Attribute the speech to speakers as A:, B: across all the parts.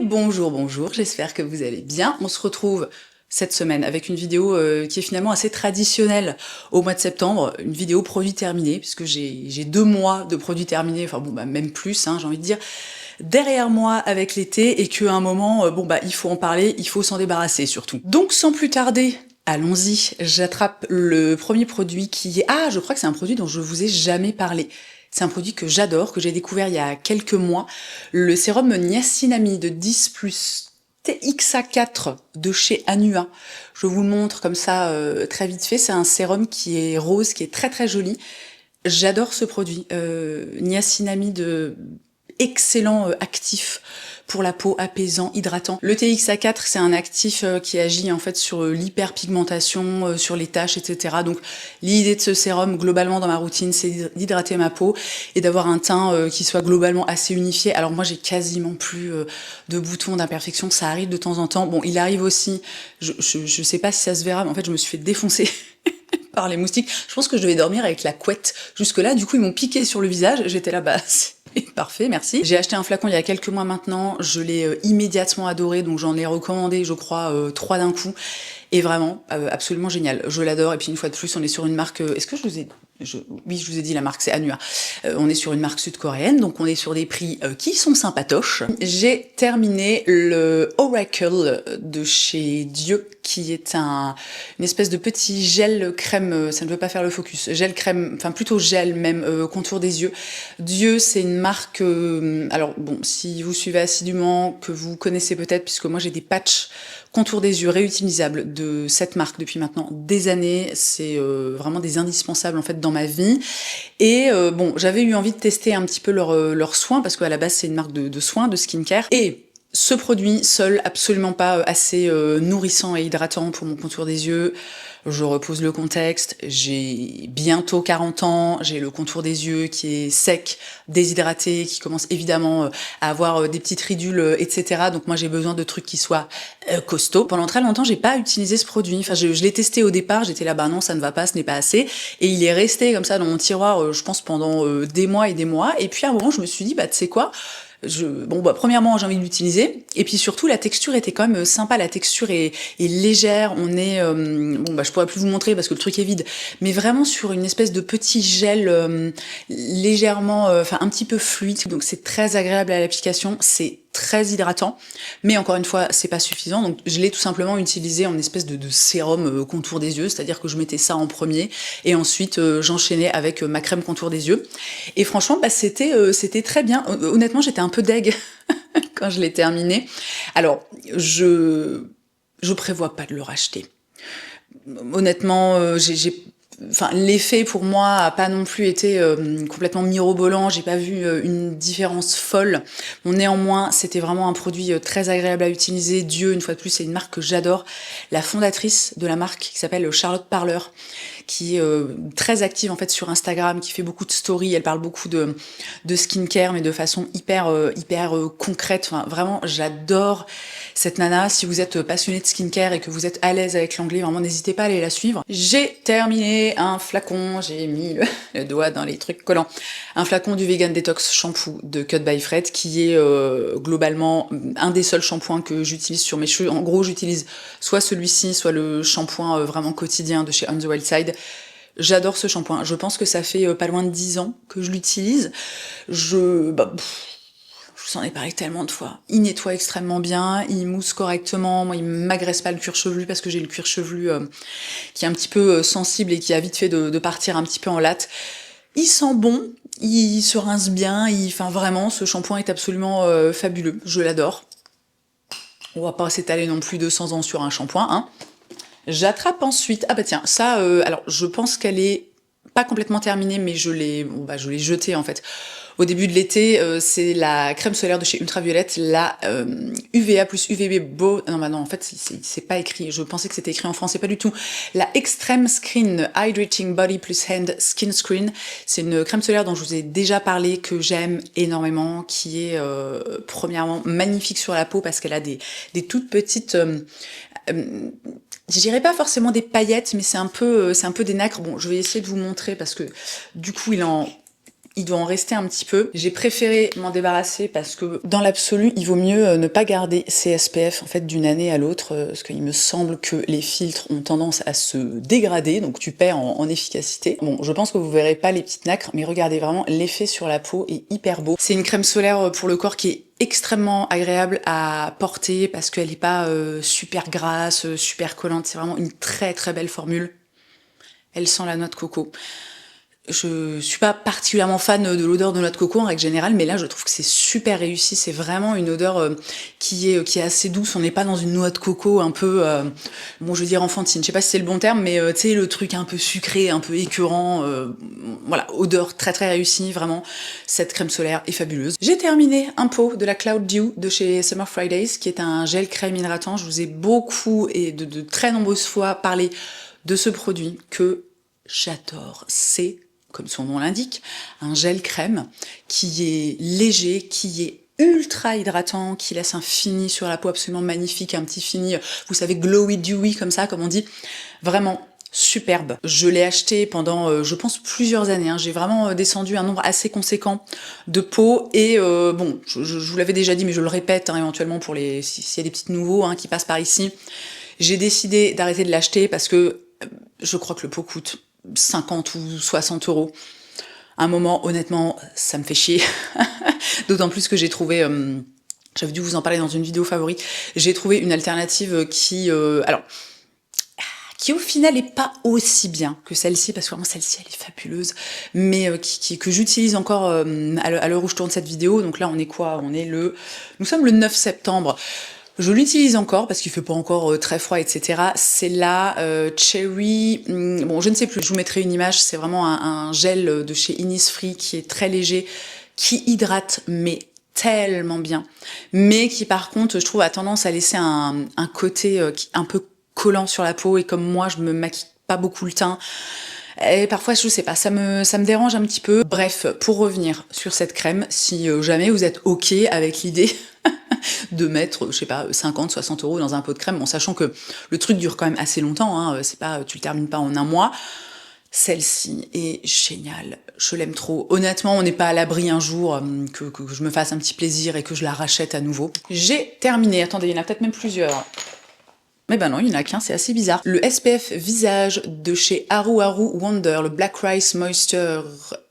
A: bonjour, bonjour, j'espère que vous allez bien. On se retrouve cette semaine avec une vidéo qui est finalement assez traditionnelle au mois de septembre, une vidéo produit terminé, puisque j'ai 2 mois de produits terminés, enfin bon, bah, même plus, hein, j'ai envie de dire, derrière moi avec l'été, et qu'à un moment, il faut en parler, il faut s'en débarrasser surtout. Donc sans plus tarder, allons-y, j'attrape le premier produit qui est... Ah, je crois que c'est un produit dont je vous ai jamais parlé. C'est un produit que j'adore, que j'ai découvert il y a quelques mois, le sérum niacinamide 10+ TXA4 de chez Anua. Je vous le montre comme ça très vite fait. C'est un sérum qui est rose, qui est très très joli. J'adore ce produit. Niacinamide, excellent actif pour la peau, apaisant, hydratant. Le TXA4, c'est un actif qui agit en fait sur l'hyperpigmentation, sur les taches, etc. Donc l'idée de ce sérum, globalement dans ma routine, c'est d'hydrater ma peau et d'avoir un teint qui soit globalement assez unifié. Alors moi, j'ai quasiment plus de boutons, d'imperfections, ça arrive de temps en temps. Bon, il arrive aussi, je sais pas si ça se verra, mais en fait, je me suis fait défoncer par les moustiques. Je pense que je devais dormir avec la couette jusque-là. Du coup, ils m'ont piqué sur le visage. J'étais là, bah, parfait, merci. J'ai acheté un flacon il y a quelques mois maintenant. Je l'ai immédiatement adoré, donc j'en ai recommandé, je crois, 3 d'un coup. Et vraiment, absolument génial. Je l'adore. Et puis une fois de plus, on est sur une marque... Est-ce que je vous ai... Oui, je vous ai dit la marque, c'est Anua. On est sur une marque sud-coréenne, donc on est sur des prix qui sont sympatoches. J'ai terminé le Oracle de chez Dieu, qui est une espèce de petit gel crème, ça ne veut pas faire le focus, gel crème, enfin plutôt gel même, contour des yeux. Dieu, c'est une marque, alors bon, si vous suivez assidûment, que vous connaissez peut-être, puisque moi j'ai des patchs contour des yeux réutilisables de cette marque depuis maintenant des années, c'est vraiment des indispensables en fait dans ma vie. Et bon, j'avais eu envie de tester un petit peu leurs soins, parce qu'à la base c'est une marque de soins, de skincare, et ce produit seul, absolument pas assez nourrissant et hydratant pour mon contour des yeux. Je repose le contexte, j'ai bientôt 40 ans, j'ai le contour des yeux qui est sec, déshydraté, qui commence évidemment à avoir des petites ridules, etc. Donc moi j'ai besoin de trucs qui soient costauds. Pendant très longtemps, j'ai pas utilisé ce produit. Enfin, je l'ai testé au départ, j'étais là, bah non, ça ne va pas, ce n'est pas assez. Et il est resté comme ça dans mon tiroir, je pense, pendant des mois et des mois. Et puis à un moment, je me suis dit, bah tu sais quoi, premièrement, j'ai envie de l'utiliser, et puis surtout, la texture était quand même sympa. La texture est légère. On est, je pourrais plus vous montrer parce que le truc est vide, mais vraiment sur une espèce de petit gel légèrement, enfin un petit peu fluide. Donc c'est très agréable à l'application. C'est très hydratant, mais encore une fois, c'est pas suffisant. Donc je l'ai tout simplement utilisé en espèce de sérum contour des yeux, c'est-à-dire que je mettais ça en premier et ensuite j'enchaînais avec ma crème contour des yeux. Et franchement, bah, c'était très bien. Honnêtement, j'étais un peu deg quand je l'ai terminé. Alors, je prévois pas de le racheter. Honnêtement, enfin, l'effet pour moi a pas non plus été complètement mirobolant, j'ai pas vu une différence folle. Bon, néanmoins, c'était vraiment un produit très agréable à utiliser. Dieu, une fois de plus, c'est une marque que j'adore. La fondatrice de la marque, qui s'appelle Charlotte Parler, qui est très active en fait sur Instagram, qui fait beaucoup de stories, elle parle beaucoup de skincare, mais de façon hyper concrète. Enfin, vraiment, j'adore cette nana. Si vous êtes passionné de skincare et que vous êtes à l'aise avec l'anglais, vraiment n'hésitez pas à aller la suivre. J'ai terminé un flacon, j'ai mis le doigt dans les trucs collants, un flacon du Vegan Detox shampoo de Cut by Fred, qui est globalement un des seuls shampoings que j'utilise sur mes cheveux. En gros, j'utilise soit celui-ci, soit le shampoing vraiment quotidien de chez On the Wild Side. J'adore ce shampoing. Je pense que ça fait pas loin de 10 ans que je l'utilise. Je vous en ai parlé tellement de fois. Il nettoie extrêmement bien, il mousse correctement. Moi, il m'agresse pas le cuir chevelu parce que j'ai le cuir chevelu qui est un petit peu sensible et qui a vite fait de partir un petit peu en latte. Il sent bon, il se rince bien. Enfin, vraiment, ce shampoing est absolument fabuleux. Je l'adore. On va pas s'étaler non plus 200 ans sur un shampoing, hein. J'attrape ensuite... Ah bah tiens, ça, alors je pense qu'elle est pas complètement terminée, mais je l'ai jetée en fait. Au début de l'été, c'est la crème solaire de chez Ultraviolette, la UVA plus UVB Beau... Non, bah non, en fait, c'est pas écrit. Je pensais que c'était écrit en français, pas du tout. La Extreme Screen Hydrating Body plus Hand Skin Screen. C'est une crème solaire dont je vous ai déjà parlé, que j'aime énormément, qui est premièrement magnifique sur la peau parce qu'elle a des toutes petites... je dirais pas forcément des paillettes, mais c'est un peu des nacres. Bon, je vais essayer de vous montrer parce que du coup, il en il doit en rester un petit peu. J'ai préféré m'en débarrasser parce que dans l'absolu, il vaut mieux ne pas garder ces SPF en fait d'une année à l'autre, parce qu'il me semble que les filtres ont tendance à se dégrader, donc tu perds en efficacité. Bon, je pense que vous verrez pas les petites nacres, mais regardez vraiment, l'effet sur la peau est hyper beau. C'est une crème solaire pour le corps qui est extrêmement agréable à porter parce qu'elle est pas super grasse, super collante. C'est vraiment une très très belle formule. Elle sent la noix de coco. Je suis pas particulièrement fan de l'odeur de noix de coco en règle générale, mais là je trouve que c'est super réussi. C'est vraiment une odeur qui est assez douce. On n'est pas dans une noix de coco un peu, bon je veux dire enfantine. Je sais pas si c'est le bon terme, mais tu sais le truc un peu sucré, un peu écœurant. Voilà, odeur très très réussie. Vraiment, cette crème solaire est fabuleuse. J'ai terminé un pot de la Cloud Dew de chez Summer Fridays, qui est un gel crème hydratant. Je vous ai beaucoup et de très nombreuses fois parlé de ce produit que j'adore. C'est, comme son nom l'indique, un gel crème qui est léger, qui est ultra hydratant, qui laisse un fini sur la peau absolument magnifique, un petit fini, vous savez, glowy dewy comme ça, comme on dit. Vraiment superbe. Je l'ai acheté pendant, je pense, plusieurs années. Hein. J'ai vraiment descendu un nombre assez conséquent de pots et bon, je vous l'avais déjà dit, mais je le répète hein, éventuellement pour les s'il y a des petits nouveaux hein, qui passent par ici. J'ai décidé d'arrêter de l'acheter parce que je crois que le pot coûte 50 ou 60 euros. À un moment, honnêtement, ça me fait chier. D'autant plus que j'ai trouvé, j'avais dû vous en parler dans une vidéo favorite, j'ai trouvé une alternative qui, alors, qui au final est pas aussi bien que celle-ci, parce que vraiment celle-ci elle est fabuleuse, mais que j'utilise encore à l'heure où je tourne cette vidéo. Donc là on est quoi? Nous sommes le 9 septembre. Je l'utilise encore parce qu'il fait pas encore très froid, etc. C'est la Cherry, bon je ne sais plus, je vous mettrai une image, c'est vraiment un gel de chez Innisfree qui est très léger, qui hydrate mais tellement bien, mais qui par contre je trouve a tendance à laisser un côté un peu collant sur la peau, et comme moi je me maquille pas beaucoup le teint, et parfois, je sais pas, ça me dérange un petit peu. Bref, pour revenir sur cette crème, si jamais vous êtes OK avec l'idée de mettre, je sais pas, 50, 60 euros dans un pot de crème, bon, sachant que le truc dure quand même assez longtemps, hein, c'est pas, tu le termines pas en un mois, celle-ci est géniale, je l'aime trop. Honnêtement, on n'est pas à l'abri un jour que je me fasse un petit plaisir et que je la rachète à nouveau. J'ai terminé, attendez, il y en a peut-être même plusieurs. Mais ben non, il n'y en a qu'un, c'est assez bizarre. Le SPF visage de chez Haru Haru Wonder, le Black Rice Moisture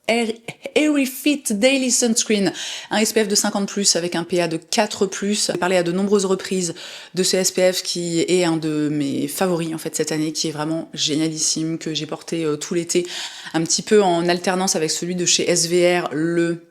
A: Airy Fit Daily Sunscreen, un SPF de 50+, avec un PA de 4+. J'ai parlé à de nombreuses reprises de ce SPF qui est un de mes favoris en fait cette année, qui est vraiment génialissime, que j'ai porté tout l'été, un petit peu en alternance avec celui de chez SVR, le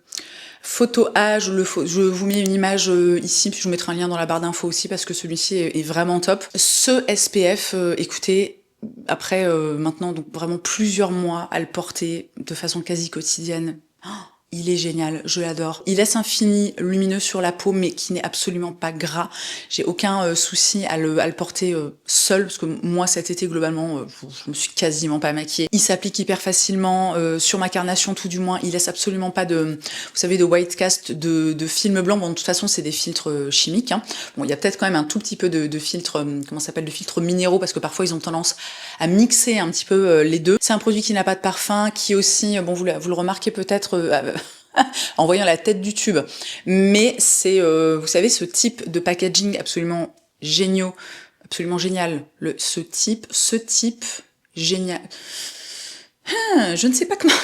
A: Photo A, je vous mets une image ici, puis je vous mettrai un lien dans la barre d'infos aussi parce que celui-ci est vraiment top. Ce SPF, écoutez, après maintenant donc vraiment plusieurs mois à le porter de façon quasi quotidienne, oh, il est génial, je l'adore. Il laisse un fini lumineux sur la peau, mais qui n'est absolument pas gras. J'ai aucun souci à le porter seul, parce que moi cet été globalement, je me suis quasiment pas maquillée. Il s'applique hyper facilement, sur ma carnation tout du moins. Il laisse absolument pas de, vous savez, de white cast, de film blanc. Bon, de toute façon, c'est des filtres chimiques. Hein. Bon, il y a peut-être quand même un tout petit peu de filtres, comment ça s'appelle, de filtres minéraux, parce que parfois ils ont tendance à mixer un petit peu les deux. C'est un produit qui n'a pas de parfum, qui aussi, bon, vous le remarquez peut-être en voyant la tête du tube, mais c'est, vous savez, ce type de packaging absolument absolument génial. Ce type génial. Je ne sais pas comment.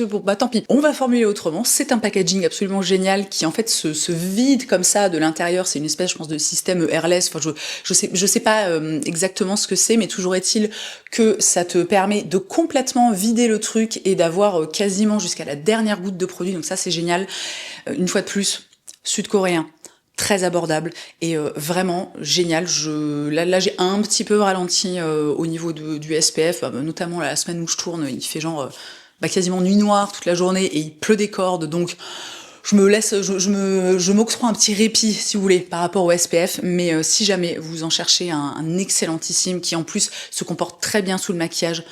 A: Bon, bah tant pis. On va formuler autrement. C'est un packaging absolument génial qui en fait se vide comme ça de l'intérieur. C'est une espèce, je pense, de système airless. Enfin, je sais pas exactement ce que c'est, mais toujours est-il que ça te permet de complètement vider le truc et d'avoir quasiment jusqu'à la dernière goutte de produit. Donc ça, c'est génial. Une fois de plus, sud-coréen. Très abordable et vraiment génial. Là j'ai un petit peu ralenti au niveau du SPF, notamment la semaine où je tourne, il fait genre quasiment nuit noire toute la journée et il pleut des cordes, donc je m'octroie un petit répit si vous voulez par rapport au SPF, mais si jamais vous en cherchez un excellentissime qui en plus se comporte très bien sous le maquillage,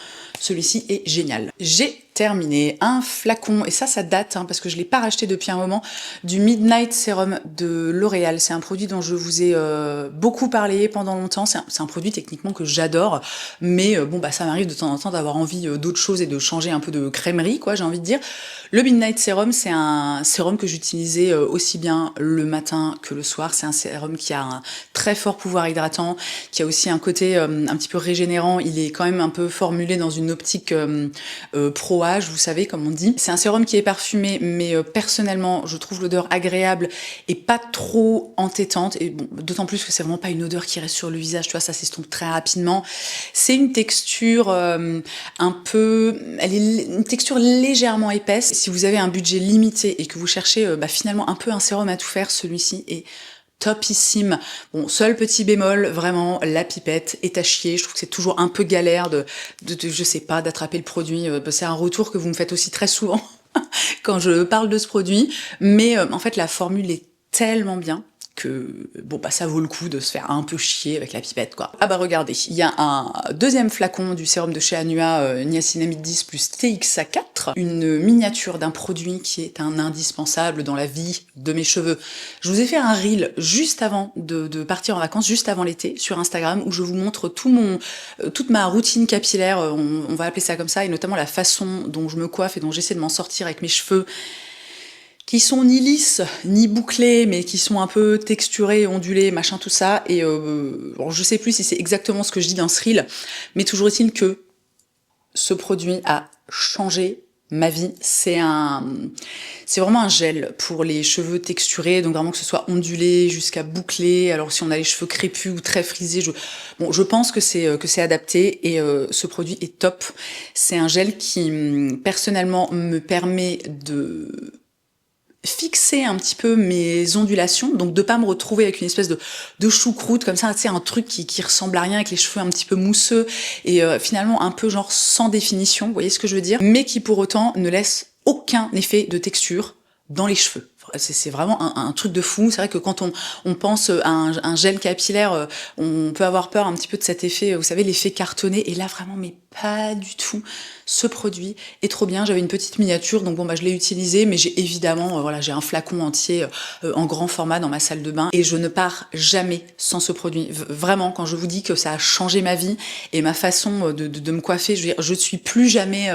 A: celui-ci est génial. J'ai terminé un flacon, et ça date, hein, parce que je l'ai pas racheté depuis un moment, du Midnight Serum de L'Oréal. C'est un produit dont je vous ai beaucoup parlé pendant longtemps. C'est un produit techniquement que j'adore, mais bon, bah ça m'arrive de temps en temps d'avoir envie d'autre chose et de changer un peu de crèmerie, quoi, j'ai envie de dire. Le Midnight Serum, c'est un sérum que j'utilisais aussi bien le matin que le soir. C'est un sérum qui a un très fort pouvoir hydratant, qui a aussi un côté un petit peu régénérant. Il est quand même un peu formulé dans une optique pro-âge, vous savez, comme on dit. C'est un sérum qui est parfumé, mais personnellement, je trouve l'odeur agréable et pas trop entêtante. Et bon, d'autant plus que c'est vraiment pas une odeur qui reste sur le visage, tu vois, ça s'estompe très rapidement. C'est une texture un peu... Elle est une texture légèrement épaisse. Si vous avez un budget limité et que vous cherchez finalement un peu un sérum à tout faire, celui-ci est topissime. Bon, seul petit bémol, vraiment, la pipette est à chier. Je trouve que c'est toujours un peu galère je sais pas, d'attraper le produit. C'est un retour que vous me faites aussi très souvent quand je parle de ce produit. Mais en fait, la formule est tellement bien que bon bah ça vaut le coup de se faire un peu chier avec la pipette, quoi. Ah bah regardez, il y a un deuxième flacon du sérum de chez Anua, niacinamide 10 plus TXA4, une miniature d'un produit qui est un indispensable dans la vie de mes cheveux. Je vous ai fait un reel juste avant de partir en vacances, juste avant l'été, sur Instagram, où je vous montre toute ma routine capillaire, on va appeler ça comme ça, et notamment la façon dont je me coiffe et dont j'essaie de m'en sortir avec mes cheveux, qui sont ni lisses, ni bouclés, mais qui sont un peu texturés, ondulés, machin, tout ça. Et bon, je sais plus si c'est exactement ce que je dis dans ce reel, mais toujours est-il que ce produit a changé ma vie. C'est vraiment un gel pour les cheveux texturés, donc vraiment que ce soit ondulé jusqu'à bouclé. Alors si on a les cheveux crépus ou très frisés, je pense que c'est adapté, et ce produit est top. C'est un gel qui personnellement me permet de fixer un petit peu mes ondulations, donc de pas me retrouver avec une espèce de choucroute comme ça, tu sais, un truc qui ressemble à rien, avec les cheveux un petit peu mousseux et finalement un peu genre sans définition, vous voyez ce que je veux dire, mais qui pour autant ne laisse aucun effet de texture dans les cheveux. C'est vraiment un truc de fou. C'est vrai que quand on pense à un gel capillaire, on peut avoir peur un petit peu de cet effet, vous savez, l'effet cartonné, et là vraiment, mais pas du tout. Ce produit est trop bien. J'avais une petite miniature, donc bon bah je l'ai utilisé, mais j'ai évidemment, voilà, j'ai un flacon entier en grand format dans ma salle de bain, et je ne pars jamais sans ce produit. Vraiment, quand je vous dis que ça a changé ma vie et ma façon de me coiffer, je veux dire, je suis plus jamais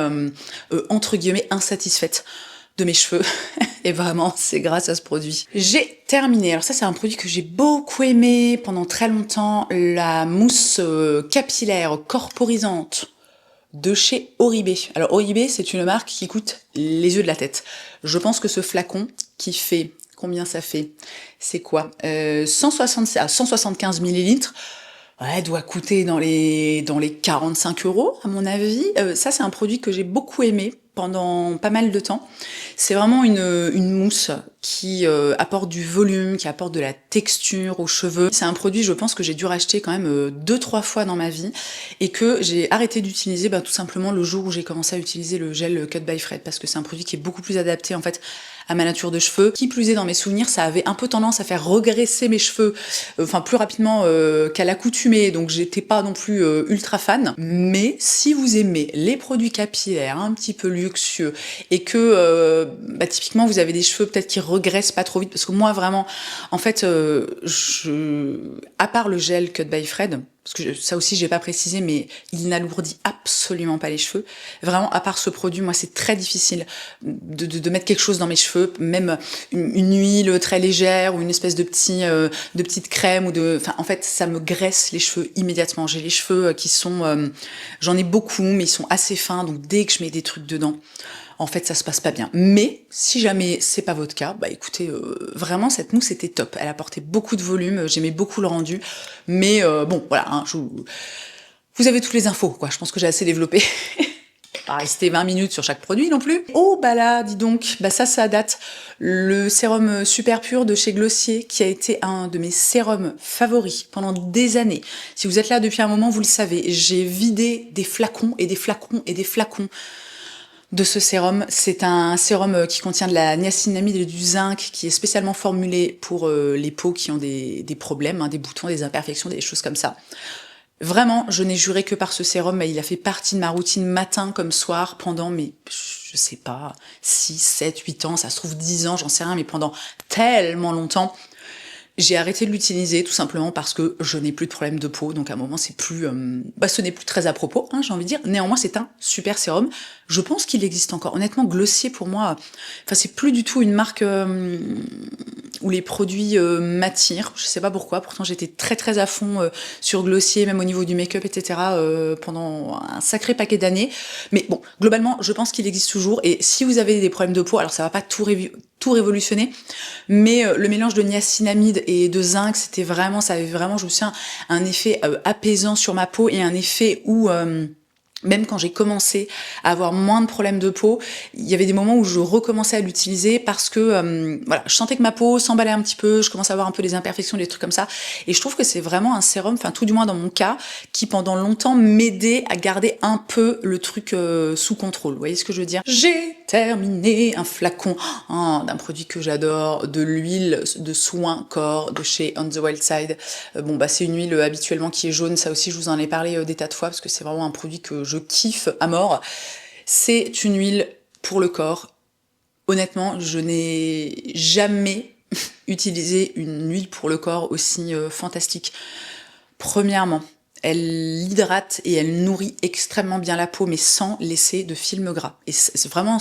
A: entre guillemets insatisfaite de mes cheveux. Et vraiment, c'est grâce à ce produit. J'ai terminé. Alors ça, c'est un produit que j'ai beaucoup aimé pendant très longtemps. La mousse capillaire corporisante de chez Oribe. Alors Oribe, c'est une marque qui coûte les yeux de la tête. Je pense que ce flacon qui fait... Combien ça fait? C'est quoi 175 millilitres. Ouais, doit coûter dans les 45 € à mon avis. Ça, c'est un produit que j'ai beaucoup aimé pendant pas mal de temps. C'est vraiment une mousse qui apporte du volume, qui apporte de la texture aux cheveux. C'est un produit, je pense, que j'ai dû racheter quand même 2-3 fois dans ma vie, et que j'ai arrêté d'utiliser tout simplement le jour où j'ai commencé à utiliser le gel Cut by Fred, parce que c'est un produit qui est beaucoup plus adapté en fait à ma nature de cheveux. Qui plus est, dans mes souvenirs, ça avait un peu tendance à faire regresser mes cheveux, plus rapidement qu'à l'accoutumée, donc j'étais pas non plus ultra fan. Mais si vous aimez les produits capillaires un petit peu luxueux, et que typiquement vous avez des cheveux peut-être qui regressent pas trop vite, parce que moi vraiment, en fait, à part le gel Cut by Fred, parce que ça aussi j'ai pas précisé, mais il n'alourdit absolument pas les cheveux. Vraiment, à part ce produit, moi c'est très difficile de mettre quelque chose dans mes cheveux, même une huile très légère ou une espèce de petite crème en fait, ça me graisse les cheveux immédiatement. J'ai les cheveux qui sont, j'en ai beaucoup, mais ils sont assez fins, donc dès que je mets des trucs dedans, en fait, ça se passe pas bien. Mais si jamais c'est pas votre cas, écoutez, vraiment cette mousse était top. Elle apportait beaucoup de volume, j'aimais beaucoup le rendu. Mais bon, voilà, hein, vous avez toutes les infos, quoi. Je pense que j'ai assez développé. Pas rester 20 minutes sur chaque produit non plus. Oh bah là, dis donc, ça date. Le sérum super pur de chez Glossier, qui a été un de mes sérums favoris pendant des années. Si vous êtes là depuis un moment, vous le savez, j'ai vidé des flacons et des flacons et des flacons de ce sérum. C'est un sérum qui contient de la niacinamide et du zinc, qui est spécialement formulé pour les peaux qui ont des problèmes, des boutons, des imperfections, des choses comme ça. Vraiment, je n'ai juré que par ce sérum, mais il a fait partie de ma routine matin comme soir pendant, mais je sais pas, 6, 7, 8 ans, ça se trouve 10 ans, j'en sais rien, mais pendant tellement longtemps. J'ai arrêté de l'utiliser tout simplement parce que je n'ai plus de problème de peau, donc à un moment c'est plus, ce n'est plus très à propos, hein, j'ai envie de dire. Néanmoins c'est un super sérum. Je pense qu'il existe encore. Honnêtement, Glossier pour moi, enfin c'est plus du tout une marque où les produits m'attirent. Je sais pas pourquoi. Pourtant j'étais très très à fond sur Glossier, même au niveau du make-up, etc. Pendant un sacré paquet d'années. Mais bon, globalement, je pense qu'il existe toujours. Et si vous avez des problèmes de peau, alors ça va pas tout révolutionner, mais le mélange de niacinamide et de zinc, c'était vraiment, ça avait vraiment, je me souviens, un effet apaisant sur ma peau et un effet où même quand j'ai commencé à avoir moins de problèmes de peau, il y avait des moments où je recommençais à l'utiliser parce que voilà, je sentais que ma peau s'emballait un petit peu, je commençais à avoir un peu des imperfections, des trucs comme ça. Et je trouve que c'est vraiment un sérum, enfin tout du moins dans mon cas, qui pendant longtemps m'aidait à garder un peu le truc sous contrôle. Vous voyez ce que je veux dire? J'ai terminé un flacon d'un produit que j'adore, de l'huile de soin corps de chez On the Wild Side. C'est une huile habituellement qui est jaune, ça aussi je vous en ai parlé des tas de fois parce que c'est vraiment un produit que je kiffe à mort. C'est une huile pour le corps. Honnêtement, je n'ai jamais utilisé une huile pour le corps aussi fantastique. Premièrement, elle hydrate et elle nourrit extrêmement bien la peau, mais sans laisser de film gras. Et c'est vraiment,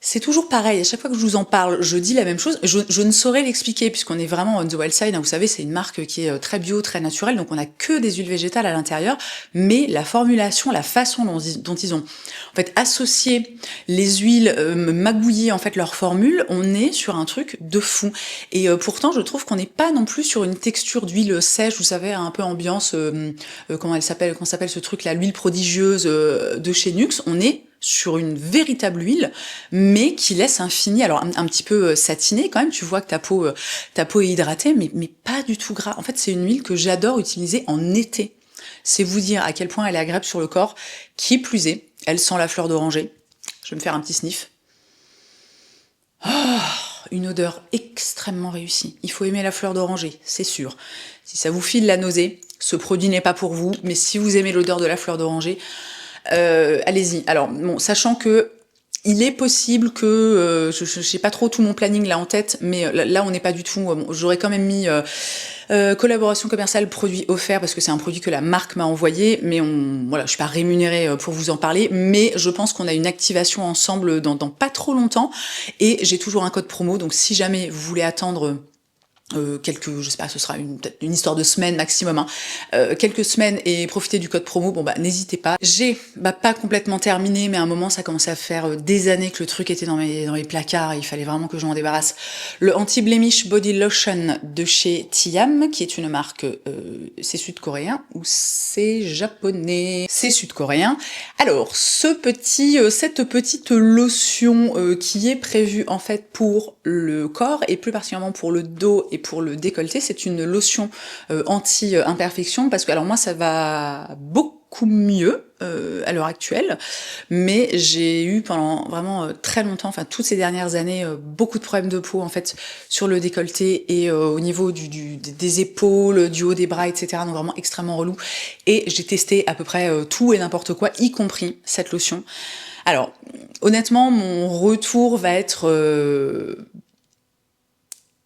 A: c'est toujours pareil, à chaque fois que je vous en parle, je dis la même chose, je ne saurais l'expliquer, puisqu'on est vraiment on the wild side, hein, vous savez, c'est une marque qui est très bio, très naturelle, donc on a que des huiles végétales à l'intérieur, mais la formulation, la façon dont ils ont en fait associé les huiles, magouillé en fait leur formule, on est sur un truc de fou. Et pourtant, je trouve qu'on n'est pas non plus sur une texture d'huile sèche, vous savez, un peu ambiance, comment s'appelle ce truc là, l'huile prodigieuse de chez Nuxe, on est sur une véritable huile, mais qui laisse un fini, alors un petit peu satiné quand même, tu vois que ta peau est hydratée, mais pas du tout gras. En fait, c'est une huile que j'adore utiliser en été. C'est vous dire à quel point elle est agréable sur le corps. Qui plus est, elle sent la fleur d'oranger. Je vais me faire un petit sniff. Oh, une odeur extrêmement réussie. Il faut aimer la fleur d'oranger, c'est sûr. Si ça vous file la nausée, ce produit n'est pas pour vous, mais si vous aimez l'odeur de la fleur d'oranger, allez-y. Alors, bon, sachant que il est possible que, je sais pas trop tout mon planning là en tête, mais là on n'est pas du tout, j'aurais quand même mis collaboration commerciale, produit offert, parce que c'est un produit que la marque m'a envoyé, mais voilà, je suis pas rémunérée pour vous en parler, mais je pense qu'on a une activation ensemble dans pas trop longtemps, et j'ai toujours un code promo, donc si jamais vous voulez attendre je sais pas, ce sera peut-être une histoire de semaines maximum, hein. Quelques semaines et profiter du code promo, n'hésitez pas. J'ai pas complètement terminé, mais à un moment ça commençait à faire des années que le truc était dans mes placards et il fallait vraiment que je m'en débarrasse. Le anti-blemish body lotion de chez Tiam, qui est une marque, c'est sud-coréen ou c'est japonais? C'est sud-coréen. Alors, cette petite lotion qui est prévue en fait pour le corps et plus particulièrement pour le dos et pour le décolleté, c'est une lotion anti-imperfection parce que alors moi ça va beaucoup mieux à l'heure actuelle, mais j'ai eu pendant vraiment très longtemps, enfin toutes ces dernières années, beaucoup de problèmes de peau en fait sur le décolleté et au niveau des épaules, du haut des bras, etc. Donc vraiment extrêmement relou. Et j'ai testé à peu près tout et n'importe quoi, y compris cette lotion. Alors honnêtement, mon retour va être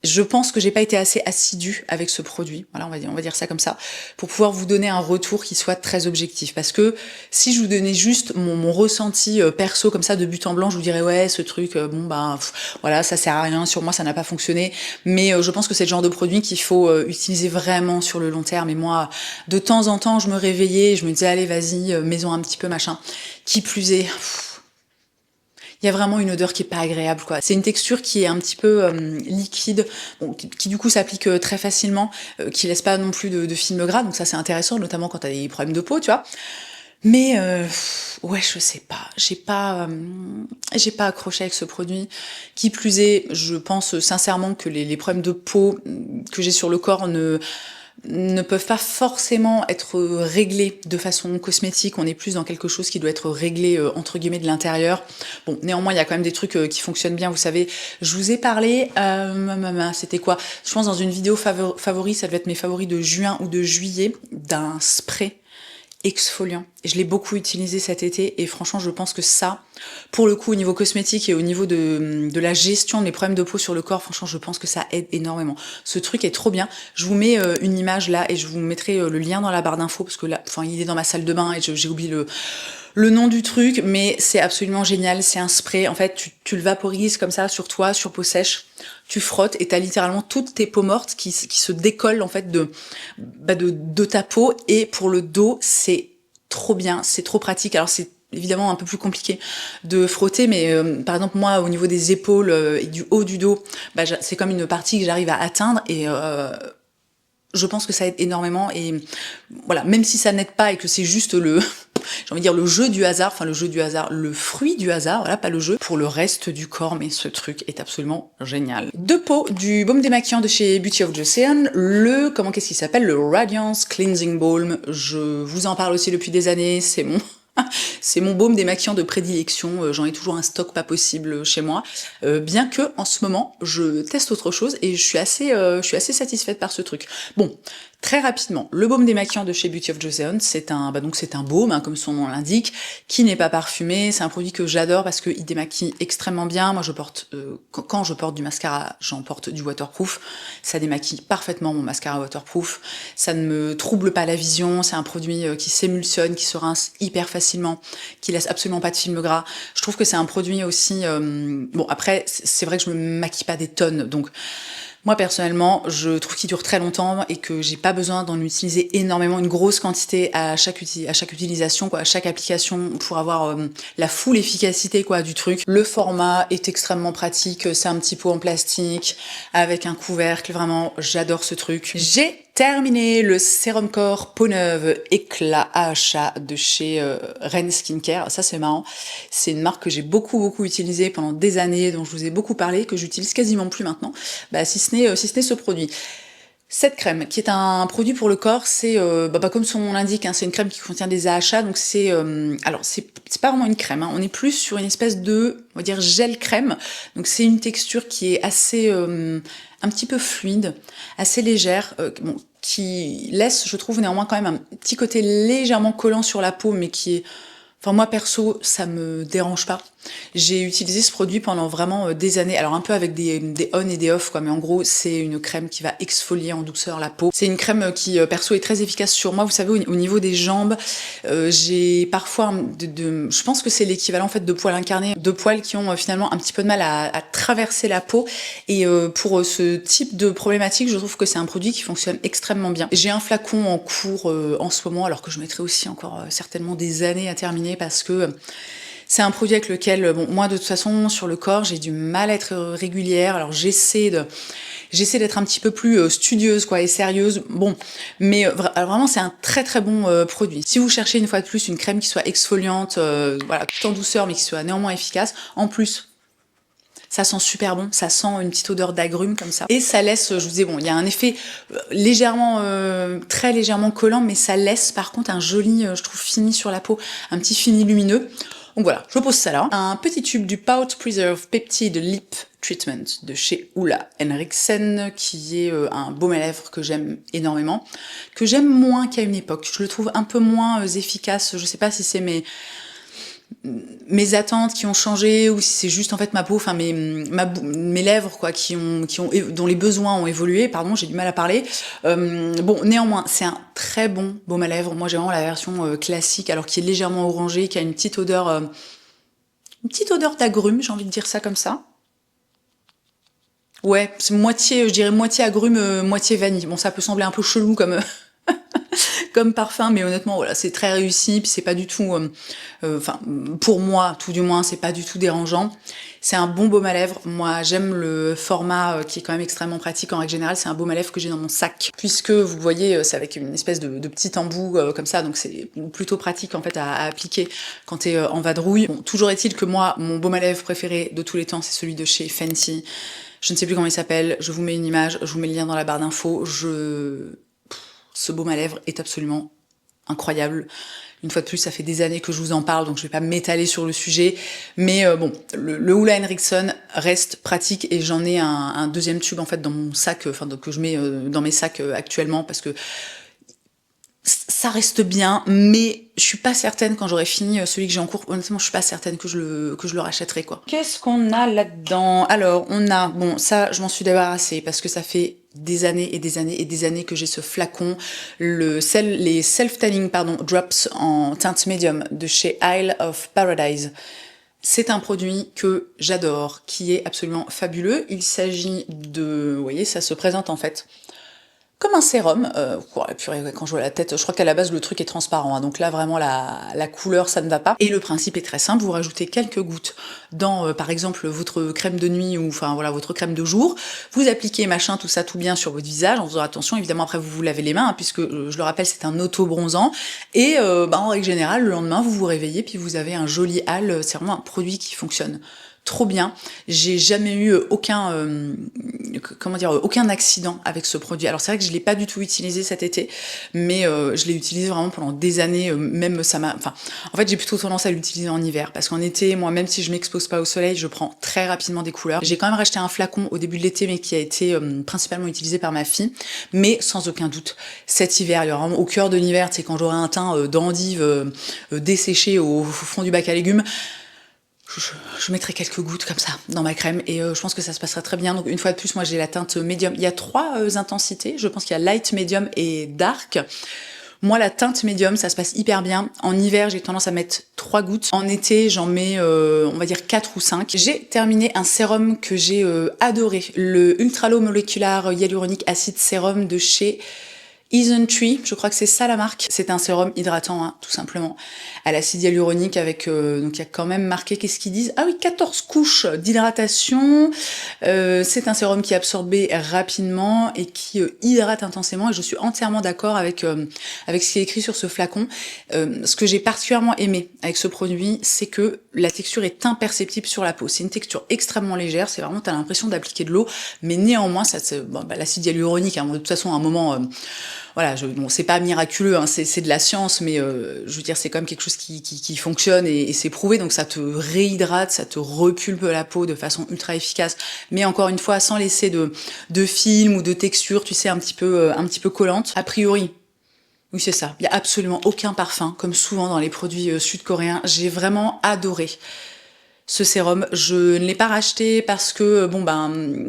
A: je pense que j'ai pas été assez assidue avec ce produit. Voilà, on va dire ça comme ça, pour pouvoir vous donner un retour qui soit très objectif. Parce que si je vous donnais juste mon ressenti perso comme ça de but en blanc, je vous dirais ouais, ce truc, voilà, ça sert à rien. Sur moi, ça n'a pas fonctionné. Mais je pense que c'est le genre de produit qu'il faut utiliser vraiment sur le long terme. Et moi, de temps en temps, je me réveillais, je me disais allez, vas-y, maison un petit peu machin. Qui plus est. Il y a vraiment une odeur qui est pas agréable, quoi. C'est une texture qui est un petit peu liquide, qui du coup s'applique très facilement, qui laisse pas non plus de film gras, donc ça c'est intéressant, notamment quand t'as des problèmes de peau, tu vois. Mais ouais, je sais pas, j'ai pas accroché avec ce produit. Qui plus est, je pense sincèrement que les problèmes de peau que j'ai sur le corps ne peuvent pas forcément être réglés de façon cosmétique. On est plus dans quelque chose qui doit être réglé entre guillemets de l'intérieur. Bon, néanmoins, il y a quand même des trucs qui fonctionnent bien. Vous savez, je vous ai parlé, c'était quoi? Je pense dans une vidéo favori, ça devait être mes favoris de juin ou de juillet, d'un spray exfoliant. Je l'ai beaucoup utilisé cet été et franchement, je pense que ça, pour le coup, au niveau cosmétique et au niveau de la gestion des problèmes de peau sur le corps, franchement, je pense que ça aide énormément. Ce truc est trop bien. Je vous mets une image là et je vous mettrai le lien dans la barre d'infos parce que là, enfin, il est dans ma salle de bain et j'ai oublié le nom du truc, mais c'est absolument génial. C'est un spray. En fait, tu le vaporises comme ça sur toi, sur peau sèche. Tu frottes et t'as littéralement toutes tes peaux mortes qui se décollent en fait de ta peau. Et pour le dos, c'est trop bien, c'est trop pratique. Alors c'est évidemment un peu plus compliqué de frotter, mais par exemple moi au niveau des épaules et du haut du dos, c'est comme une partie que j'arrive à atteindre et je pense que ça aide énormément. Et voilà, même si ça n'aide pas et que c'est juste j'ai envie de dire le jeu du hasard, le fruit du hasard, voilà, pas le jeu, pour le reste du corps, mais ce truc est absolument génial. Deux pots du baume démaquillant de chez Beauty of Joseon, qu'est-ce qu'il s'appelle? Le Radiance Cleansing Balm. Je vous en parle aussi depuis des années, c'est mon baume démaquillant de prédilection, j'en ai toujours un stock pas possible chez moi, bien que en ce moment je teste autre chose et je suis assez satisfaite par ce truc. Bon, très rapidement, le baume démaquillant de chez Beauty of Joseon, c'est un baume, hein, comme son nom l'indique, qui n'est pas parfumé. C'est un produit que j'adore parce qu'il démaquille extrêmement bien. Moi, quand je porte du mascara, j'en porte du waterproof. Ça démaquille parfaitement mon mascara waterproof. Ça ne me trouble pas la vision. C'est un produit qui s'émulsionne, qui se rince hyper facilement, qui laisse absolument pas de film gras. Je trouve que c'est un produit aussi... Bon, après, c'est vrai que je me maquille pas des tonnes, donc... Moi, personnellement, je trouve qu'il dure très longtemps et que j'ai pas besoin d'en utiliser énormément, une grosse quantité à chaque utilisation, quoi, à chaque application pour avoir la full efficacité, quoi, du truc. Le format est extrêmement pratique. C'est un petit pot en plastique avec un couvercle. Vraiment, j'adore ce truc. J'ai terminé le sérum corps peau neuve éclat AHA de chez Ren Skincare. Ça, c'est marrant. C'est une marque que j'ai beaucoup utilisée pendant des années, dont je vous ai beaucoup parlé, que j'utilise quasiment plus maintenant. Si ce n'est ce produit. Cette crème, qui est un produit pour le corps, c'est comme son nom l'indique, hein, c'est une crème qui contient des AHA, donc c'est alors c'est pas vraiment une crème, hein, on est plus sur une espèce de, on va dire, gel crème. Donc c'est une texture qui est assez un petit peu fluide, assez légère, qui laisse, je trouve néanmoins quand même un petit côté légèrement collant sur la peau, mais qui est... Enfin, moi, perso, ça me dérange pas. J'ai utilisé ce produit pendant vraiment des années. Alors, un peu avec des on et des off, quoi. Mais en gros, c'est une crème qui va exfolier en douceur la peau. C'est une crème qui, perso, est très efficace sur moi. Vous savez, au niveau des jambes, j'ai parfois je pense que c'est l'équivalent, en fait, de poils incarnés. De poils qui ont finalement un petit peu de mal à traverser la peau. Et pour ce type de problématique, je trouve que c'est un produit qui fonctionne extrêmement bien. J'ai un flacon en cours en ce moment, alors que je mettrai aussi encore certainement des années à terminer parce que c'est un produit avec lequel, moi de toute façon sur le corps j'ai du mal à être régulière. Alors j'essaie d'être un petit peu plus studieuse, quoi, et sérieuse. Bon, mais alors vraiment c'est un très bon produit. Si vous cherchez une fois de plus une crème qui soit exfoliante, voilà, tout en douceur mais qui soit néanmoins efficace, en plus ça sent super bon, ça sent une petite odeur d'agrumes comme ça. Et ça laisse, je vous disais, il y a un effet légèrement, très légèrement collant, mais ça laisse par contre un joli, je trouve, fini sur la peau, un petit fini lumineux. Donc voilà, je pose ça là. Un petit tube du Pout Preserve Peptide Lip Treatment de chez Ulla Henriksen, qui est un baume à lèvres que j'aime énormément, que j'aime moins qu'à une époque. Je le trouve un peu moins efficace, je sais pas si c'est mes attentes qui ont changé ou si c'est juste en fait ma peau, enfin mes lèvres, quoi, dont les besoins ont évolué. Pardon, j'ai du mal à parler. Néanmoins, c'est un très bon baume à lèvres. Moi, j'ai vraiment la version classique, alors qui est légèrement orangée, qui a une petite odeur d'agrumes, j'ai envie de dire ça comme ça. Ouais, c'est je dirais moitié agrumes, moitié vanille. Bon, ça peut sembler un peu chelou comme comme parfum, mais honnêtement, voilà, c'est très réussi, puis c'est pas du tout, pour moi, tout du moins, c'est pas du tout dérangeant. C'est un bon baume à lèvres. Moi, j'aime le format qui est quand même extrêmement pratique. En règle générale, c'est un baume à lèvres que j'ai dans mon sac, puisque vous voyez, c'est avec une espèce de petit embout comme ça, donc c'est plutôt pratique en fait à appliquer quand t'es en vadrouille. Bon, toujours est-il que moi, mon baume à lèvres préféré de tous les temps, c'est celui de chez Fenty. Je ne sais plus comment il s'appelle. Je vous mets une image, je vous mets le lien dans la barre d'infos. ce baume à lèvres est absolument incroyable. Une fois de plus, ça fait des années que je vous en parle, donc je vais pas m'étaler sur le sujet. Mais bon, le Ole Henriksen reste pratique et j'en ai un deuxième tube en fait dans mon sac, enfin que je mets dans mes sacs actuellement parce que ça reste bien, mais je suis pas certaine quand j'aurai fini celui que j'ai en cours, honnêtement je suis pas certaine que je le rachèterai quoi. Qu'est-ce qu'on a là-dedans? Alors on a, bon ça je m'en suis débarrassée parce que ça fait des années et des années et des années que j'ai ce flacon, les self-tanning drops en teinte médium de chez Isle of Paradise. C'est un produit que j'adore, qui est absolument fabuleux. Il s'agit de, vous voyez, ça se présente en fait comme un sérum. Purée, quand je vois la tête, je crois qu'à la base le truc est transparent, hein, donc là vraiment la couleur ça ne va pas. Et le principe est très simple, vous rajoutez quelques gouttes dans par exemple votre crème de nuit ou enfin voilà votre crème de jour, vous appliquez machin tout ça tout bien sur votre visage en faisant attention, évidemment après vous vous lavez les mains hein, puisque je le rappelle c'est un auto-bronzant et en règle générale le lendemain vous vous réveillez puis vous avez un joli hâle, c'est vraiment un produit qui fonctionne trop bien. J'ai jamais eu aucun accident avec ce produit. Alors c'est vrai que je l'ai pas du tout utilisé cet été, mais je l'ai utilisé vraiment pendant des années. Même ça m'a, enfin, en fait j'ai plutôt tendance à l'utiliser en hiver parce qu'en été, moi même si je m'expose pas au soleil, je prends très rapidement des couleurs. J'ai quand même racheté un flacon au début de l'été, mais qui a été principalement utilisé par ma fille. Mais sans aucun doute, cet hiver, il y aura vraiment au cœur de l'hiver, c'est quand j'aurai un teint d'endive desséché au fond du bac à légumes. Je mettrai quelques gouttes comme ça dans ma crème et je pense que ça se passera très bien. Donc une fois de plus, moi j'ai la teinte médium. Il y a 3 intensités, je pense qu'il y a light, medium et dark. Moi la teinte médium, ça se passe hyper bien. En hiver, j'ai tendance à mettre 3 gouttes. En été, j'en mets on va dire 4 ou 5. J'ai terminé un sérum que j'ai adoré, le Ultra Low Molecular Hyaluronic Acid Serum de chez Isntree, je crois que c'est ça la marque. C'est un sérum hydratant, hein, tout simplement, à l'acide hyaluronique avec, donc il y a quand même marqué, qu'est-ce qu'ils disent? Ah oui, 14 couches d'hydratation. C'est un sérum qui est absorbé rapidement et qui hydrate intensément et je suis entièrement d'accord avec ce qui est écrit sur ce flacon. Ce que j'ai particulièrement aimé avec ce produit, c'est que la texture est imperceptible sur la peau. C'est une texture extrêmement légère, c'est vraiment, t'as l'impression d'appliquer de l'eau, mais néanmoins, l'acide hyaluronique, hein, de toute façon, à un moment... voilà, bon, c'est pas miraculeux, hein, c'est de la science, mais je veux dire, c'est quand même quelque chose qui fonctionne et c'est prouvé, donc ça te réhydrate, ça te repulpe la peau de façon ultra efficace, mais encore une fois, sans laisser de film ou de texture, tu sais, un petit peu collante. A priori, oui, c'est ça, il y a absolument aucun parfum, comme souvent dans les produits sud-coréens. J'ai vraiment adoré ce sérum. Je ne l'ai pas racheté parce que,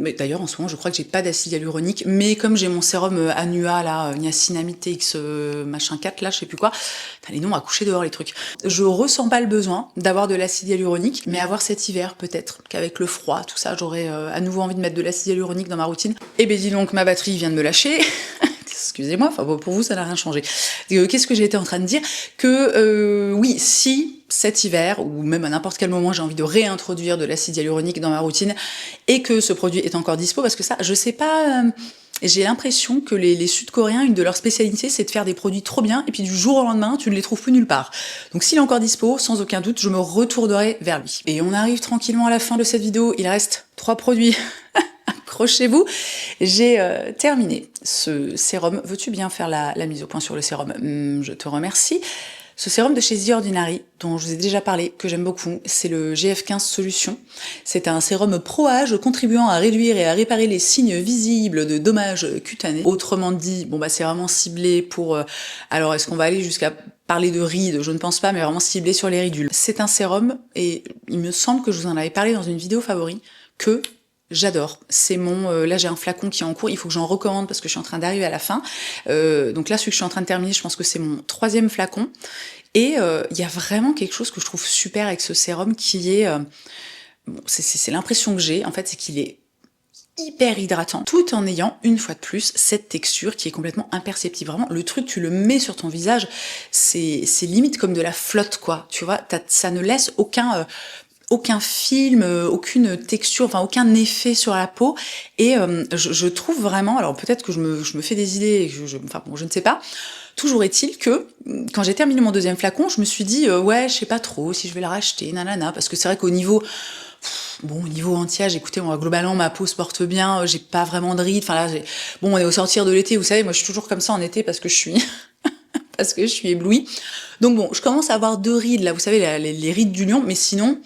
A: mais d'ailleurs en ce moment je crois que j'ai pas d'acide hyaluronique, mais comme j'ai mon sérum Anua là, niacinamide TX machin 4 là, je sais plus quoi, les noms à coucher dehors les trucs. Je ressens pas le besoin d'avoir de l'acide hyaluronique, mais avoir cet hiver peut-être, qu'avec le froid, tout ça, j'aurais à nouveau envie de mettre de l'acide hyaluronique dans ma routine. Et ben dis donc, ma batterie vient de me lâcher. Excusez-moi, enfin pour vous ça n'a rien changé. Qu'est-ce que j'étais en train de dire? Que oui, si cet hiver, ou même à n'importe quel moment, j'ai envie de réintroduire de l'acide hyaluronique dans ma routine, et que ce produit est encore dispo, parce que ça, je sais pas... j'ai l'impression que les Sud-Coréens, une de leurs spécialités, c'est de faire des produits trop bien, et puis du jour au lendemain, tu ne les trouves plus nulle part. Donc s'il est encore dispo, sans aucun doute, je me retournerai vers lui. Et on arrive tranquillement à la fin de cette vidéo, il reste 3 produits. Accrochez-vous, j'ai terminé ce sérum. Veux-tu bien faire la mise au point sur le sérum? Je te remercie. Ce sérum de chez The Ordinary, dont je vous ai déjà parlé, que j'aime beaucoup, c'est le GF15 Solution. C'est un sérum pro-âge contribuant à réduire et à réparer les signes visibles de dommages cutanés. Autrement dit, c'est vraiment ciblé pour... alors, est-ce qu'on va aller jusqu'à parler de rides? Je ne pense pas, mais vraiment ciblé sur les ridules. C'est un sérum, et il me semble que je vous en avais parlé dans une vidéo favori, que... j'adore. C'est mon... là, j'ai un flacon qui est en cours. Il faut que j'en recommande parce que je suis en train d'arriver à la fin. Donc là, celui que je suis en train de terminer, je pense que c'est mon 3e flacon. Et il y a vraiment quelque chose que je trouve super avec ce sérum qui est... c'est l'impression que j'ai, en fait, c'est qu'il est hyper hydratant, tout en ayant, une fois de plus, cette texture qui est complètement imperceptible. Vraiment, le truc, tu le mets sur ton visage, c'est limite comme de la flotte, quoi. Tu vois, ça ne laisse aucun film, aucune texture, enfin aucun effet sur la peau. Et je trouve vraiment, alors peut-être que je me fais des idées, je ne sais pas. Toujours est-il que, quand j'ai terminé mon 2e flacon, je me suis dit, ouais, je sais pas trop si je vais la racheter, nanana, parce que c'est vrai qu'au niveau Bon, au niveau anti-âge, écoutez, moi, globalement, ma peau se porte bien, j'ai pas vraiment de rides. Enfin là, bon, on est au sortir de l'été, vous savez, moi je suis toujours comme ça en été parce que je suis parce que je suis éblouie. Donc bon, je commence à avoir 2 rides là, vous savez, les rides du lion, mais sinon,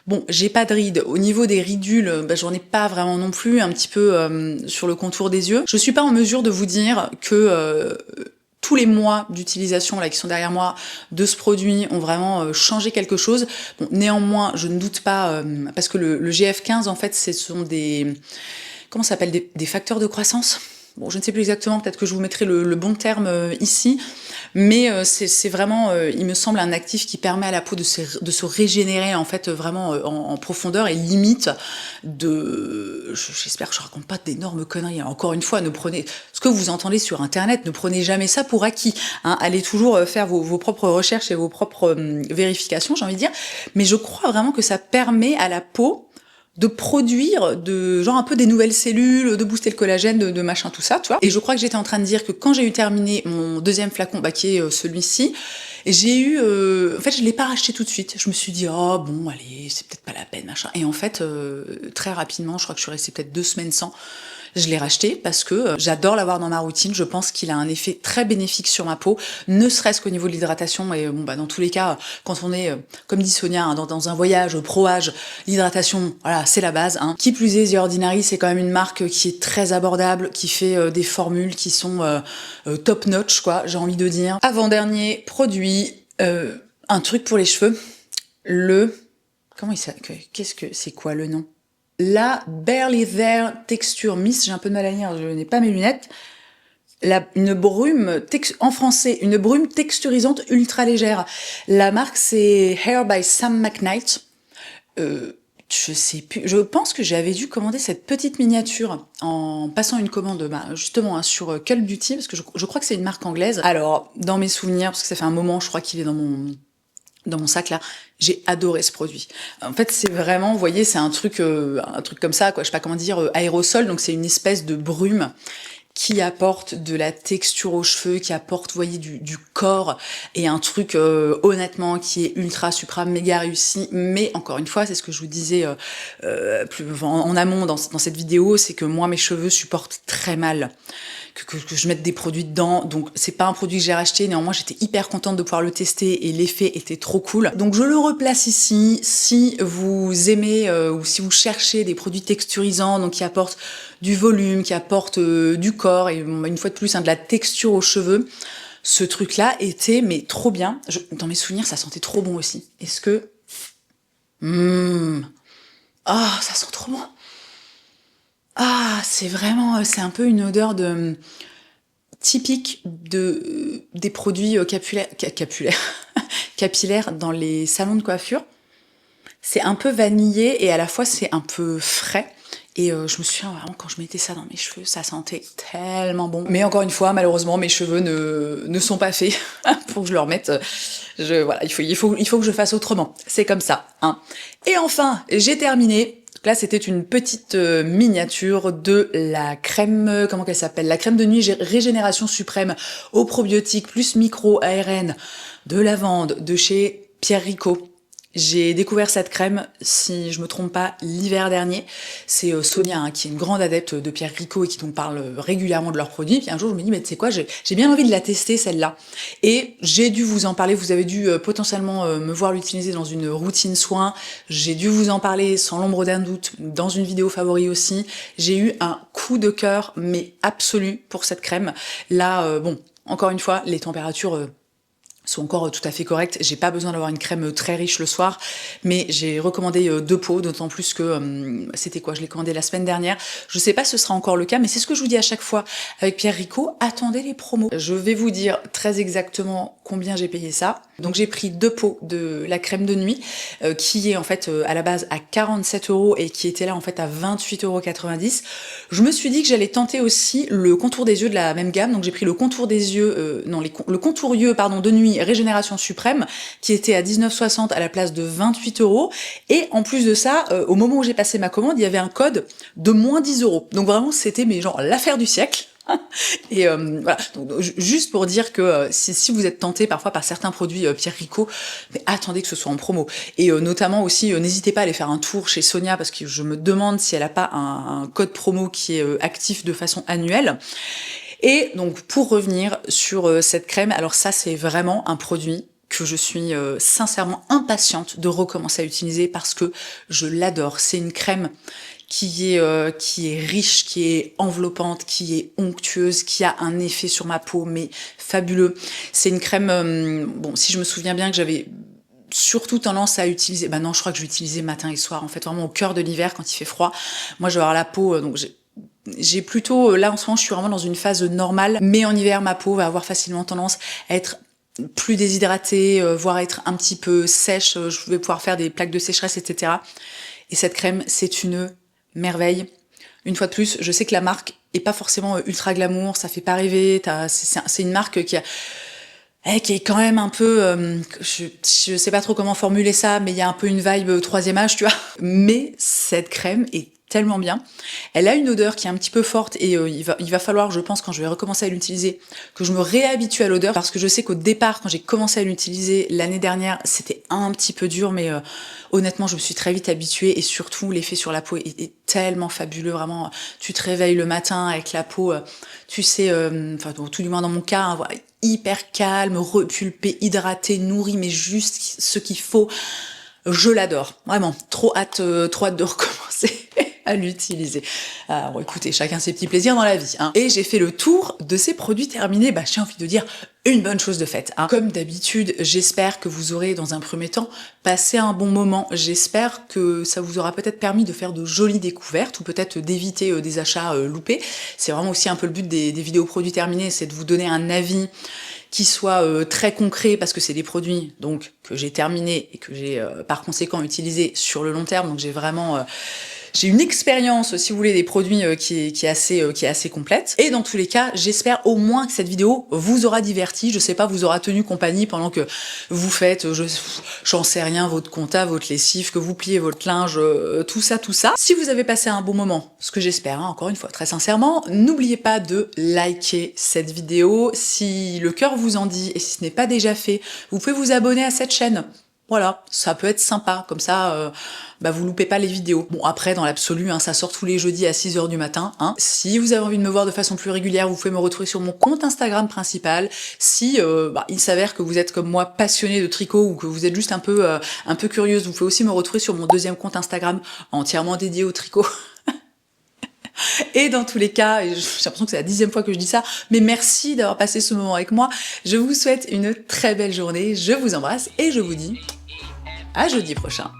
A: bon, j'ai pas de rides. Au niveau des ridules, bah, j'en ai pas vraiment non plus, un petit peu sur le contour des yeux. Je suis pas en mesure de vous dire que tous les mois d'utilisation là qui sont derrière moi de ce produit ont vraiment changé quelque chose. Bon, néanmoins, je ne doute pas parce que le GF15 en fait, ce sont des comment ça s'appelle des facteurs de croissance. Bon, je ne sais plus exactement, peut-être que je vous mettrai le bon terme ici, mais c'est vraiment, il me semble, un actif qui permet à la peau de se régénérer en fait vraiment en profondeur et limite de... J'espère que je raconte pas d'énormes conneries. Encore une fois, ne prenez ce que vous entendez sur Internet, ne prenez jamais ça pour acquis. Hein. Allez toujours faire vos propres recherches et vos propres vérifications, j'ai envie de dire. Mais je crois vraiment que ça permet à la peau de produire genre un peu des nouvelles cellules, de booster le collagène, de machin, tout ça, tu vois. Et je crois que j'étais en train de dire que quand j'ai eu terminé mon 2e flacon, bah, qui est celui-ci, j'ai eu... en fait, je l'ai pas racheté tout de suite. Je me suis dit, oh bon, allez, c'est peut-être pas la peine, machin. Et en fait, très rapidement, je crois que je suis restée peut-être 2 semaines sans. Je l'ai racheté parce que j'adore l'avoir dans ma routine. Je pense qu'il a un effet très bénéfique sur ma peau, ne serait-ce qu'au niveau de l'hydratation. Et bon, bah, dans tous les cas, quand on est, comme dit Sonia, hein, dans un voyage pro-âge, l'hydratation, voilà, c'est la base. Hein. Qui plus est, The Ordinary, c'est quand même une marque qui est très abordable, qui fait des formules qui sont top notch, quoi, j'ai envie de dire. Avant-dernier produit, un truc pour les cheveux. Comment il s'appelle? C'est quoi le nom? La Barely There Texture Mist, j'ai un peu de mal à lire, je n'ai pas mes lunettes. Une brume, en français, une brume texturisante ultra légère. La marque, c'est Hair by Sam McKnight. Je sais plus, je pense que j'avais dû commander cette petite miniature en passant une commande justement hein, sur Cult Beauty, parce que je crois que c'est une marque anglaise. Alors, dans mes souvenirs, parce que ça fait un moment, je crois qu'il est dans mon sac là, j'ai adoré ce produit. En fait, c'est vraiment, vous voyez, c'est un truc comme ça, quoi. Je sais pas comment dire, aérosol. Donc c'est une espèce de brume qui apporte de la texture aux cheveux, qui apporte, vous voyez, du corps et un truc honnêtement qui est ultra supra méga réussi. Mais encore une fois, c'est ce que je vous disais en amont dans cette vidéo, c'est que moi mes cheveux supportent très mal que je mette des produits dedans, donc c'est pas un produit que j'ai racheté, néanmoins j'étais hyper contente de pouvoir le tester et l'effet était trop cool. Donc je le replace ici, si vous aimez ou si vous cherchez des produits texturisants, donc qui apportent du volume, qui apportent du corps et une fois de plus de la texture aux cheveux, ce truc-là était mais trop bien. Dans mes souvenirs, ça sentait trop bon aussi. Est-ce que... Ah, ça sent trop bon. Ah, c'est vraiment, c'est un peu une odeur typique des produits capillaires dans les salons de coiffure. C'est un peu vanillé et à la fois c'est un peu frais. Et je me souviens vraiment quand je mettais ça dans mes cheveux, ça sentait tellement bon. Mais encore une fois, malheureusement, mes cheveux ne sont pas faits pour que je leur mette. Voilà, il faut que je fasse autrement. C'est comme ça. Hein. Et enfin, j'ai terminé. Là, c'était une petite miniature de la crème, comment qu'elle s'appelle? La crème de nuit Régénération Suprême aux probiotiques plus micro-ARN de lavande de chez Pierre Rico. J'ai découvert cette crème, si je me trompe pas, l'hiver dernier. C'est Sonia, hein, qui est une grande adepte de Pierre Rico et qui nous parle régulièrement de leurs produits. Puis un jour, je me dis, mais tu sais quoi, j'ai bien envie de la tester, celle-là. Et j'ai dû vous en parler, vous avez dû potentiellement me voir l'utiliser dans une routine soin. J'ai dû vous en parler sans l'ombre d'un doute dans une vidéo favori aussi. J'ai eu un coup de cœur, mais absolu pour cette crème. Là, bon, encore une fois, les températures... sont encore tout à fait correctes. J'ai pas besoin d'avoir une crème très riche le soir, mais j'ai recommandé 2 pots, d'autant plus que c'était quoi? Je l'ai commandé la semaine dernière. Je sais pas si ce sera encore le cas, mais c'est ce que je vous dis à chaque fois avec Pierre Rico, attendez les promos. Je vais vous dire très exactement combien j'ai payé ça. Donc j'ai pris 2 pots de la crème de nuit, qui est en fait à la base à 47 € et qui était là en fait à 28,90 €. Je me suis dit que j'allais tenter aussi le contour des yeux de la même gamme, donc j'ai pris le contour des yeux, le contour yeux pardon de nuit Régénération Suprême qui était à 19,60 € à la place de 28 €. Et en plus de ça, au moment où j'ai passé ma commande, il y avait un code de moins 10 €. Donc vraiment, c'était mais genre l'affaire du siècle. Et voilà, donc, juste pour dire que si vous êtes tenté parfois par certains produits Pierre Ricot, mais attendez que ce soit en promo. Et notamment aussi, n'hésitez pas à aller faire un tour chez Sonia, parce que je me demande si elle n'a pas un code promo qui est actif de façon annuelle. Et donc, pour revenir sur cette crème, alors ça, c'est vraiment un produit que je suis sincèrement impatiente de recommencer à utiliser parce que je l'adore. C'est une crème qui est riche, qui est enveloppante, qui est onctueuse, qui a un effet sur ma peau, mais fabuleux. C'est une crème, bon, si je me souviens bien que j'avais surtout tendance à utiliser, bah non, je crois que je l'utilisais matin et soir, en fait, vraiment au cœur de l'hiver, quand il fait froid. Moi, je vais avoir la peau, donc j'ai plutôt, là en ce moment, je suis vraiment dans une phase normale, mais en hiver, ma peau va avoir facilement tendance à être plus déshydratée, voire être un petit peu sèche, je vais pouvoir faire des plaques de sécheresse, etc. Et cette crème, c'est une merveille. Une fois de plus, je sais que la marque est pas forcément ultra glamour, ça fait pas rêver, c'est une marque qui est quand même un peu, je sais pas trop comment formuler ça, mais il y a un peu une vibe troisième âge, tu vois. Mais cette crème est tellement bien. Elle a une odeur qui est un petit peu forte et il va falloir, je pense, quand je vais recommencer à l'utiliser, que je me réhabitue à l'odeur, parce que je sais qu'au départ, quand j'ai commencé à l'utiliser l'année dernière, c'était un petit peu dur, mais honnêtement, je me suis très vite habituée et surtout, l'effet sur la peau est tellement fabuleux, vraiment. Tu te réveilles le matin avec la peau, tu sais, enfin, tout du moins dans mon cas, hein, voilà, hyper calme, repulpée, hydratée, nourrie, mais juste ce qu'il faut. Je l'adore, vraiment. Trop hâte de recommencer à l'utiliser. Alors écoutez, chacun ses petits plaisirs dans la vie, hein. Et j'ai fait le tour de ces produits terminés. Bah, j'ai envie de dire une bonne chose de faite, hein. Comme d'habitude, j'espère que vous aurez, dans un premier temps, passé un bon moment. J'espère que ça vous aura peut-être permis de faire de jolies découvertes ou peut-être d'éviter des achats loupés. C'est vraiment aussi un peu le but des vidéos produits terminés, c'est de vous donner un avis qui soit très concret, parce que c'est des produits donc que j'ai terminés et que j'ai par conséquent utilisés sur le long terme. Donc j'ai vraiment j'ai une expérience, si vous voulez, des produits qui est assez complète. Et dans tous les cas, j'espère au moins que cette vidéo vous aura diverti, je sais pas, vous aura tenu compagnie pendant que vous faites, j'en sais rien, votre compta, votre lessive, que vous pliez votre linge, tout ça. Si vous avez passé un bon moment, ce que j'espère, hein, encore une fois, très sincèrement, n'oubliez pas de liker cette vidéo. Si le cœur vous en dit, et si ce n'est pas déjà fait, vous pouvez vous abonner à cette chaîne. Voilà, ça peut être sympa, comme ça, bah vous loupez pas les vidéos. Bon, après, dans l'absolu, hein, ça sort tous les jeudis à 6h du matin. Hein. Si vous avez envie de me voir de façon plus régulière, vous pouvez me retrouver sur mon compte Instagram principal. Si il s'avère que vous êtes comme moi passionné de tricot ou que vous êtes juste un peu curieuse, vous pouvez aussi me retrouver sur mon deuxième compte Instagram entièrement dédié au tricot. Et dans tous les cas, j'ai l'impression que c'est la 10e fois que je dis ça, mais merci d'avoir passé ce moment avec moi. Je vous souhaite une très belle journée, je vous embrasse et je vous dis à jeudi prochain.